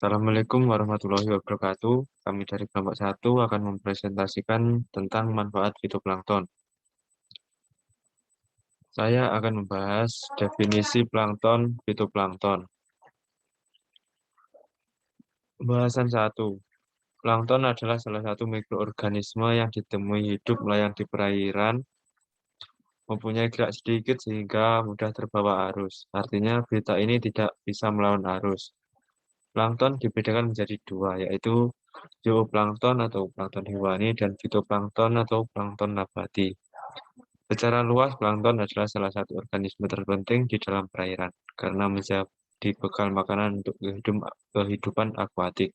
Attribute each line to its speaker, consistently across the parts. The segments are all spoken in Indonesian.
Speaker 1: Assalamualaikum warahmatullahi wabarakatuh. Kami dari kelompok 1 akan mempresentasikan tentang manfaat fitoplankton. Saya akan membahas definisi plankton, fitoplankton. Pembahasan 1. Plankton adalah salah satu mikroorganisme yang ditemui hidup melayang di perairan, mempunyai gerak sedikit sehingga mudah terbawa arus. Artinya, biota ini tidak bisa melawan arus. Plankton dibedakan menjadi dua, yaitu zooplankton atau plankton hewani dan fitoplankton atau plankton nabati. Secara luas, plankton adalah salah satu organisme terpenting di dalam perairan karena menjadi bekal makanan untuk kehidupan akuatik.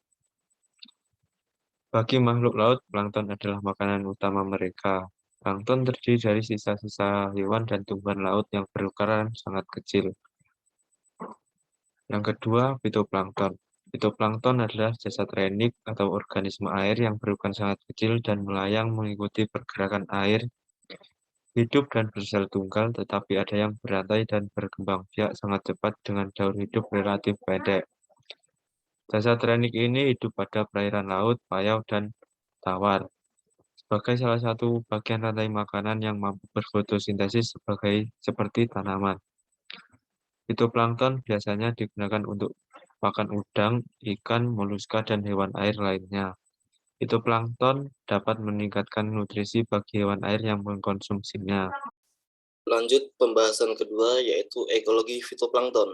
Speaker 1: Bagi makhluk laut, plankton adalah makanan utama mereka. Plankton terdiri dari sisa-sisa hewan dan tumbuhan laut yang berukuran sangat kecil. Yang kedua, fitoplankton. Fitoplankton adalah jasad renik atau organisme air yang berukuran sangat kecil dan melayang mengikuti pergerakan air, hidup dan bersel tunggal, tetapi ada yang berantai dan berkembang biak sangat cepat dengan daur hidup relatif pendek. Jasad renik ini hidup pada perairan laut, payau, dan tawar. Sebagai salah satu bagian rantai makanan yang mampu berfotosintesis seperti tanaman. Fitoplankton biasanya digunakan untuk makan udang, ikan, moluska, dan hewan air lainnya. Fitoplankton dapat meningkatkan nutrisi bagi hewan air yang mengkonsumsinya.
Speaker 2: Lanjut pembahasan kedua yaitu ekologi fitoplankton.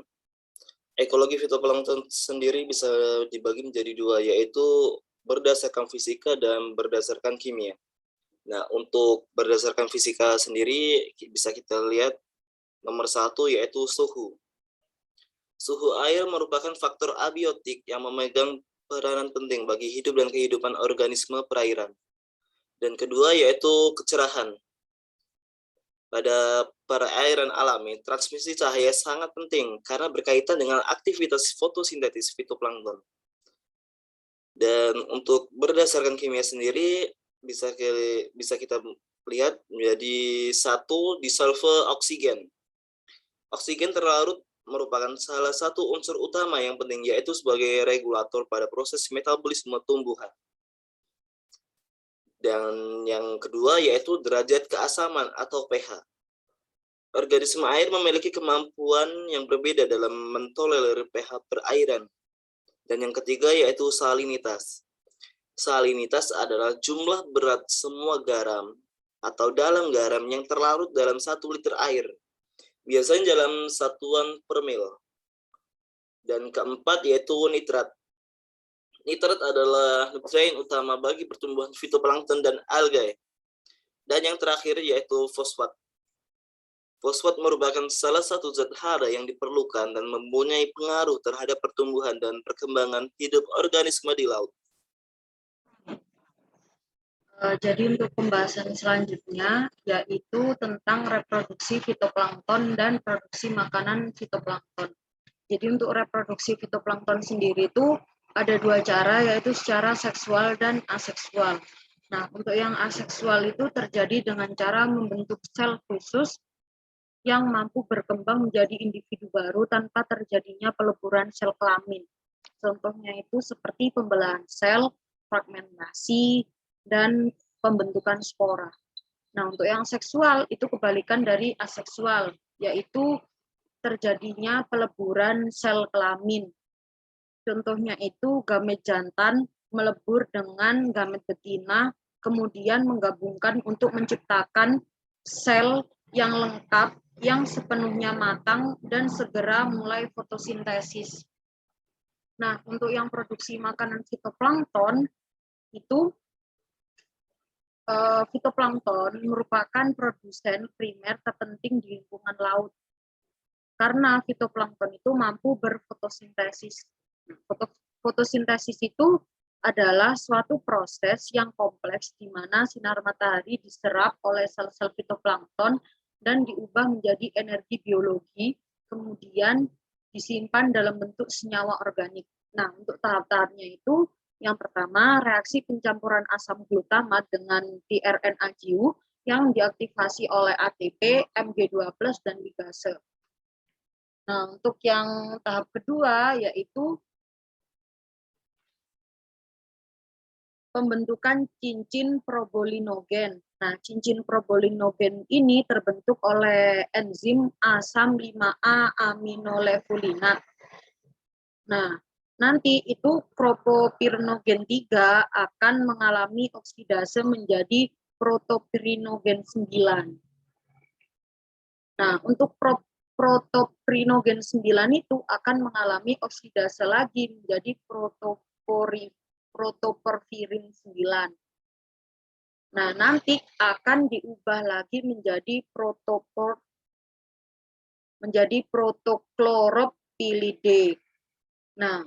Speaker 2: Ekologi fitoplankton sendiri bisa dibagi menjadi dua, yaitu berdasarkan fisika dan berdasarkan kimia. Nah, untuk berdasarkan fisika sendiri bisa kita lihat nomor 1 yaitu suhu. Suhu air merupakan faktor abiotik yang memegang peranan penting bagi hidup dan kehidupan organisme perairan. Dan kedua yaitu kecerahan. Pada perairan alami, transmisi cahaya sangat penting karena berkaitan dengan aktivitas fotosintesis fitoplankton. Dan untuk berdasarkan kimia sendiri, bisa kita lihat menjadi satu disolve oksigen. Oksigen terlarut merupakan salah satu unsur utama yang penting, yaitu sebagai regulator pada proses metabolisme tumbuhan. Dan yang kedua yaitu derajat keasaman atau pH. Organisme air memiliki kemampuan yang berbeda dalam mentolerir pH perairan. Dan yang ketiga yaitu salinitas. Salinitas adalah jumlah berat semua garam atau dalam garam yang terlarut dalam 1 liter air, biasanya dalam satuan per mil. Dan keempat yaitu nitrat. Nitrat adalah nutrien utama bagi pertumbuhan fitoplankton dan algae. Dan yang terakhir yaitu fosfat. Fosfat merupakan salah satu zat hara yang diperlukan dan mempunyai pengaruh terhadap pertumbuhan dan perkembangan hidup organisme di laut.
Speaker 3: Jadi untuk pembahasan selanjutnya yaitu tentang reproduksi fitoplankton dan produksi makanan fitoplankton. Jadi untuk reproduksi fitoplankton sendiri itu ada dua cara, yaitu secara seksual dan aseksual. Nah, untuk yang aseksual itu terjadi dengan cara membentuk sel khusus yang mampu berkembang menjadi individu baru tanpa terjadinya peleburan sel kelamin. Contohnya itu seperti pembelahan sel, fragmentasi, dan pembentukan spora. Nah, untuk yang seksual itu kebalikan dari aseksual, yaitu terjadinya peleburan sel kelamin. Contohnya itu gamet jantan melebur dengan gamet betina, kemudian menggabungkan untuk menciptakan sel yang lengkap, yang sepenuhnya matang, dan segera mulai fotosintesis. Nah, untuk yang produksi makanan fitoplankton, itu fitoplankton merupakan produsen primer terpenting di lingkungan laut. Karena fitoplankton itu mampu berfotosintesis. Fotosintesis itu adalah suatu proses yang kompleks di mana sinar matahari diserap oleh sel-sel fitoplankton dan diubah menjadi energi biologi, kemudian disimpan dalam bentuk senyawa organik. Nah, untuk tahap-tahapnya itu, yang pertama, reaksi pencampuran asam glutamat dengan tRNA-GU yang diaktifasi oleh ATP, Mg2+, dan ligase. Nah, untuk yang tahap kedua, yaitu pembentukan cincin probolinogen. Nah, cincin probolinogen ini terbentuk oleh enzim asam 5A aminolevulinat. Nah, nanti itu propopirinogen 3 akan mengalami oksidase menjadi protopirinogen 9. Nah, untuk protopirinogen 9 itu akan mengalami oksidase lagi menjadi protoporfirin 9. Nah, nanti akan diubah lagi menjadi protokloropilide. Nah,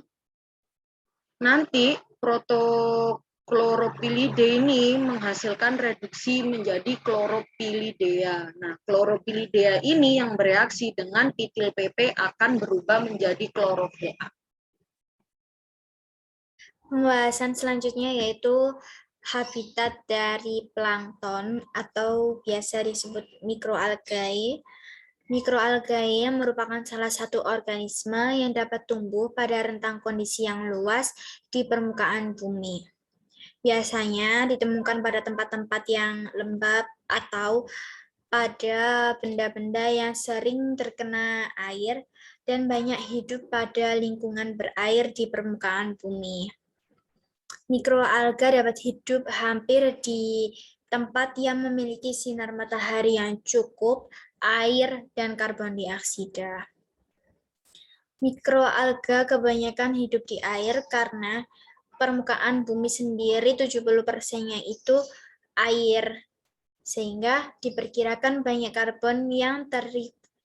Speaker 3: nanti protokloropilide ini menghasilkan reduksi menjadi kloropilidea. Nah, kloropilidea ini yang bereaksi dengan titil PP akan berubah menjadi klorofla.
Speaker 4: Pembahasan selanjutnya yaitu habitat dari plankton atau biasa disebut mikroalgae. Mikroalgae merupakan salah satu organisme yang dapat tumbuh pada rentang kondisi yang luas di permukaan bumi. Biasanya ditemukan pada tempat-tempat yang lembab atau pada benda-benda yang sering terkena air dan banyak hidup pada lingkungan berair di permukaan bumi. Mikroalga dapat hidup hampir di tempat yang memiliki sinar matahari yang cukup, air, dan karbon dioksida. Mikroalga kebanyakan hidup di air karena permukaan bumi sendiri 70%-nya itu air, sehingga diperkirakan banyak karbon yang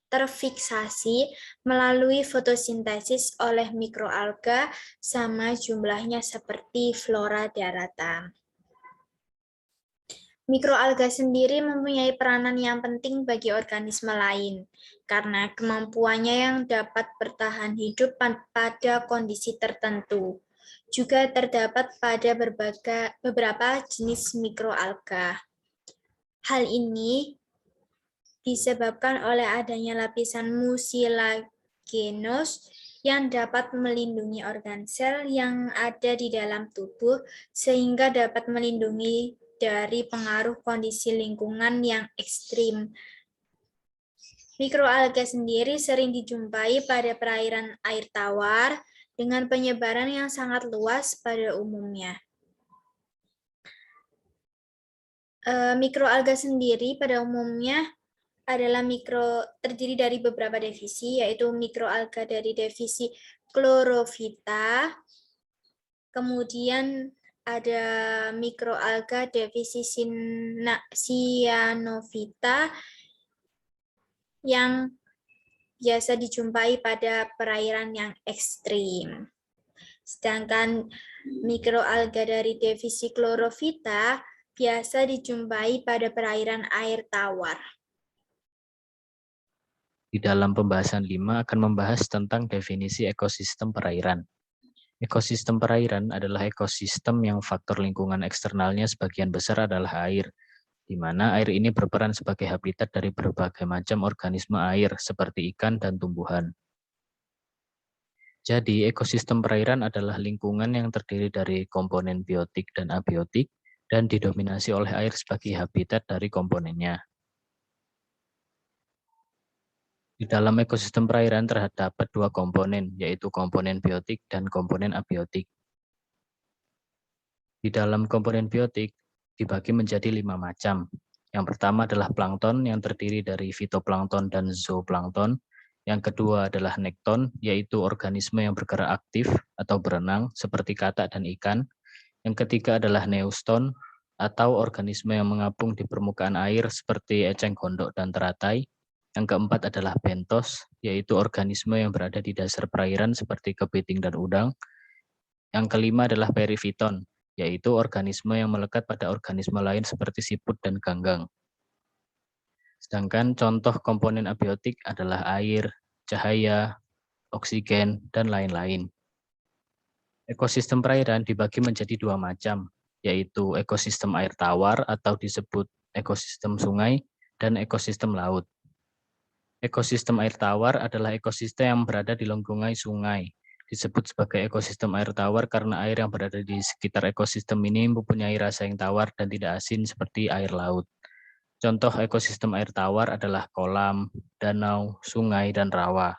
Speaker 4: terfiksasi melalui fotosintesis oleh mikroalga sama jumlahnya seperti flora daratan. Mikroalga sendiri mempunyai peranan yang penting bagi organisme lain, karena kemampuannya yang dapat bertahan hidup pada kondisi tertentu. Juga terdapat pada beberapa jenis mikroalga. Hal ini disebabkan oleh adanya lapisan mucilaginous yang dapat melindungi organ sel yang ada di dalam tubuh sehingga dapat melindungi dari pengaruh kondisi lingkungan yang ekstrim. Mikroalga sendiri sering dijumpai pada perairan air tawar dengan penyebaran yang sangat luas pada umumnya. Mikroalga sendiri pada umumnya adalah terdiri dari beberapa divisi, yaitu mikroalga dari divisi Chlorophyta, kemudian ada mikroalga divisi Cyanophyta yang biasa dijumpai pada perairan yang ekstrim. Sedangkan mikroalga dari divisi Chlorophyta biasa dijumpai pada perairan air tawar.
Speaker 5: Di dalam pembahasan 5 akan membahas tentang definisi ekosistem perairan. Ekosistem perairan adalah ekosistem yang faktor lingkungan eksternalnya sebagian besar adalah air, di mana air ini berperan sebagai habitat dari berbagai macam organisme air seperti ikan dan tumbuhan. Jadi, ekosistem perairan adalah lingkungan yang terdiri dari komponen biotik dan abiotik dan didominasi oleh air sebagai habitat dari komponennya. Di dalam ekosistem perairan terdapat dua komponen, yaitu komponen biotik dan komponen abiotik. Di dalam komponen biotik dibagi menjadi 5 macam. Yang pertama adalah plankton yang terdiri dari fitoplankton dan zooplankton. Yang kedua adalah nekton, yaitu organisme yang bergerak aktif atau berenang seperti katak dan ikan. Yang ketiga adalah neuston atau organisme yang mengapung di permukaan air seperti eceng gondok dan teratai. Yang keempat adalah bentos, yaitu organisme yang berada di dasar perairan seperti kepiting dan udang. Yang kelima adalah perifiton, yaitu organisme yang melekat pada organisme lain seperti siput dan ganggang. Sedangkan contoh komponen abiotik adalah air, cahaya, oksigen, dan lain-lain. Ekosistem perairan dibagi menjadi 2 macam, yaitu ekosistem air tawar atau disebut ekosistem sungai dan ekosistem laut. Ekosistem air tawar adalah ekosistem yang berada di lingkungan sungai, Disebut sebagai ekosistem air tawar karena air yang berada di sekitar ekosistem ini mempunyai rasa yang tawar dan tidak asin seperti air laut. Contoh ekosistem air tawar adalah kolam, danau, sungai, dan rawa.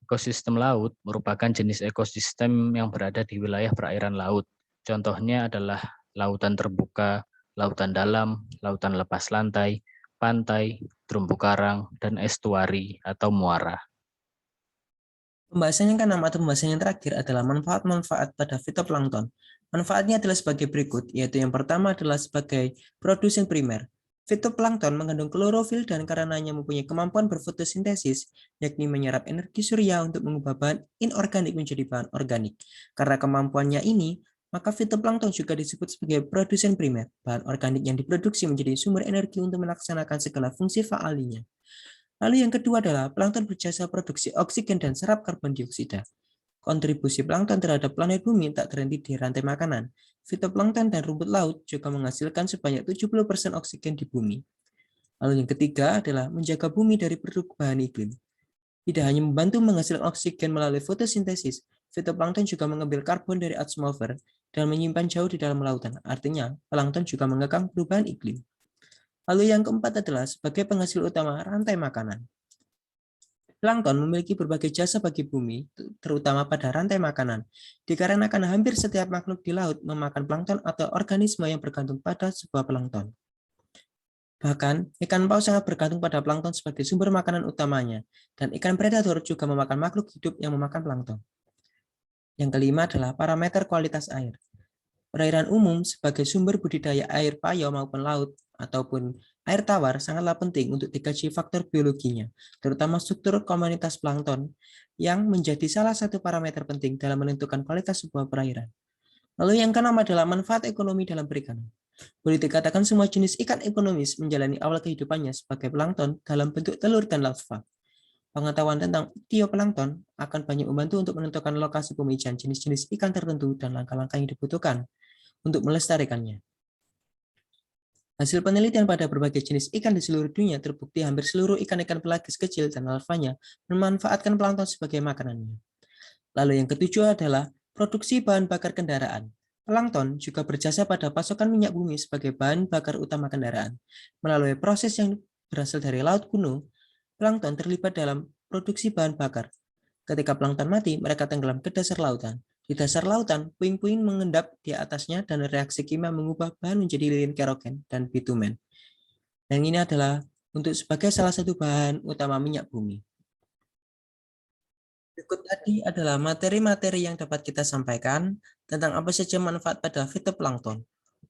Speaker 5: Ekosistem laut merupakan jenis ekosistem yang berada di wilayah perairan laut. Contohnya adalah lautan terbuka, lautan dalam, lautan lepas lantai, pantai, terumbu karang, dan estuari atau muara.
Speaker 6: Pembahasan yang keenam atau pembahasan yang terakhir adalah manfaat-manfaat pada fitoplankton. Manfaatnya adalah sebagai berikut, yaitu yang pertama adalah sebagai produsen primer. Fitoplankton mengandung klorofil dan karenanya mempunyai kemampuan berfotosintesis, yakni menyerap energi surya untuk mengubah bahan inorganik menjadi bahan organik. Karena kemampuannya ini, maka fitoplankton juga disebut sebagai produsen primer. Bahan organik yang diproduksi menjadi sumber energi untuk melaksanakan segala fungsi faalinya. Lalu yang kedua adalah plankton berjasa produksi oksigen dan serap karbon dioksida. Kontribusi plankton terhadap planet bumi tak terhenti di rantai makanan. Fitoplankton dan rumput laut juga menghasilkan sebanyak 70% oksigen di bumi. Lalu yang ketiga adalah menjaga bumi dari perubahan iklim. Tidak hanya membantu menghasilkan oksigen melalui fotosintesis, fitoplankton juga mengambil karbon dari atmosfer dan menyimpan jauh di dalam lautan. Artinya, plankton juga mengekang perubahan iklim. Lalu yang keempat adalah sebagai penghasil utama rantai makanan. Plankton memiliki berbagai jasa bagi bumi, terutama pada rantai makanan. Dikarenakan hampir setiap makhluk di laut memakan plankton atau organisme yang bergantung pada sebuah plankton. Bahkan, ikan paus sangat bergantung pada plankton sebagai sumber makanan utamanya, dan ikan predator juga memakan makhluk hidup yang memakan plankton. Yang kelima adalah parameter kualitas air. Perairan umum sebagai sumber budidaya air payau maupun laut ataupun air tawar sangatlah penting untuk dikaji faktor biologinya, terutama struktur komunitas plankton yang menjadi salah satu parameter penting dalam menentukan kualitas sebuah perairan. Lalu yang keenam adalah manfaat ekonomi dalam perikanan. Boleh dikatakan semua jenis ikan ekonomis menjalani awal kehidupannya sebagai plankton dalam bentuk telur dan larva. Pengetahuan tentang bioplankton akan banyak membantu untuk menentukan lokasi pemijahan jenis-jenis ikan tertentu dan langkah-langkah yang dibutuhkan untuk melestarikannya. Hasil penelitian pada berbagai jenis ikan di seluruh dunia terbukti hampir seluruh ikan-ikan pelagis kecil dan larvanya memanfaatkan plankton sebagai makanannya. Lalu yang ketujuh adalah produksi bahan bakar kendaraan. Plankton juga berjasa pada pasokan minyak bumi sebagai bahan bakar utama kendaraan. Melalui proses yang berasal dari laut kuno, plankton terlibat dalam produksi bahan bakar. Ketika plankton mati, mereka tenggelam ke dasar lautan. Di dasar lautan, puing-puing mengendap di atasnya dan reaksi kimia mengubah bahan menjadi lilin kerogen dan bitumen. Dan ini adalah untuk sebagai salah satu bahan utama minyak bumi. Berikut tadi adalah materi-materi yang dapat kita sampaikan tentang apa saja manfaat pada fitoplankton.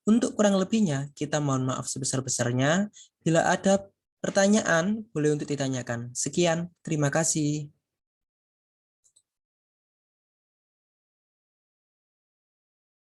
Speaker 6: Untuk kurang lebihnya, kita mohon maaf sebesar-besarnya. Bila ada pertanyaan, boleh untuk ditanyakan. Sekian, terima kasih.